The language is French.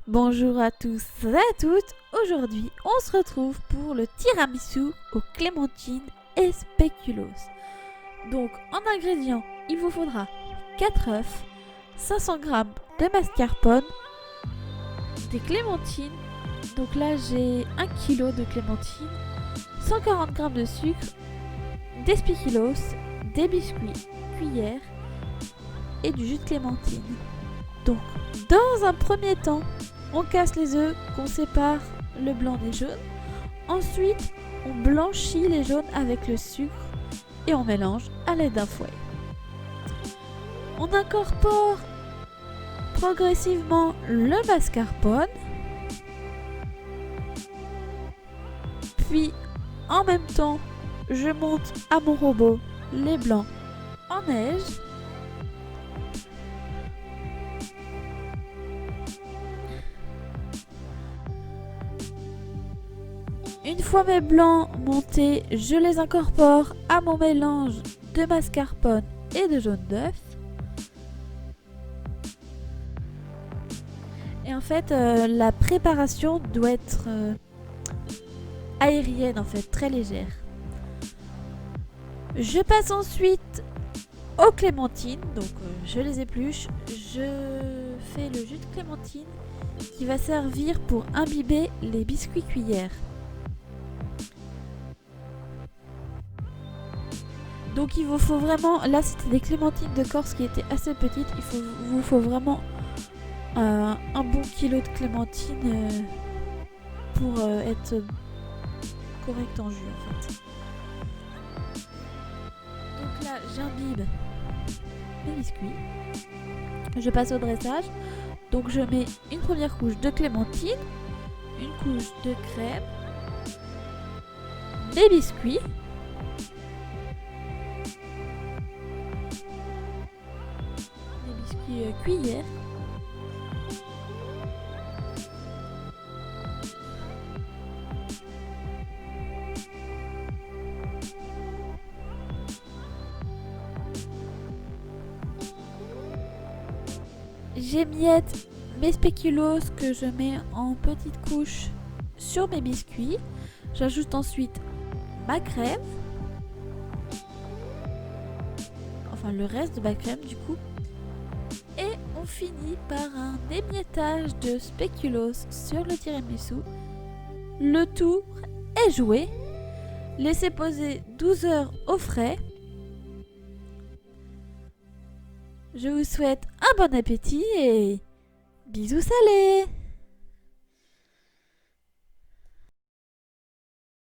Bonjour à tous et à toutes. Aujourd'hui, on se retrouve pour le tiramisu aux clémentines et spéculoos. Donc, en ingrédients, il vous faudra 4 œufs, 500 g de mascarpone, des clémentines. Donc là, j'ai 1 kg de clémentines, 140 g de sucre, des spéculoos, des biscuits, cuillère et du jus de clémentine. Donc, dans un premier temps, on casse les œufs, qu'on sépare le blanc des jaunes. Ensuite, on blanchit les jaunes avec le sucre et on mélange à l'aide d'un fouet. On incorpore progressivement le mascarpone. Puis, en même temps, je monte à mon robot les blancs en neige. Une fois mes blancs montés, je les incorpore à mon mélange de mascarpone et de jaune d'œuf. Et en fait, la préparation doit être aérienne, en fait, très légère. Je passe ensuite aux clémentines, donc je les épluche. Je fais le jus de clémentine qui va servir pour imbiber les biscuits cuillères. Donc il vous faut vraiment, là c'était des clémentines de Corse qui étaient assez petites, vous faut vraiment un bon kilo de clémentines pour être correct en jus en fait. Donc là j'imbibe mes biscuits, je passe au dressage, donc je mets une première couche de clémentine, une couche de crème, des biscuits, cuillère, j'émiette mes spéculoos que je mets en petites couches sur mes biscuits. J'ajoute ensuite ma crème, enfin le reste de ma crème du coup, et on finit par un émiettage de spéculoos sur le tiramisu. Le tour est joué. Laissez poser 12 heures au frais. Je vous souhaite un bon appétit et bisous salés!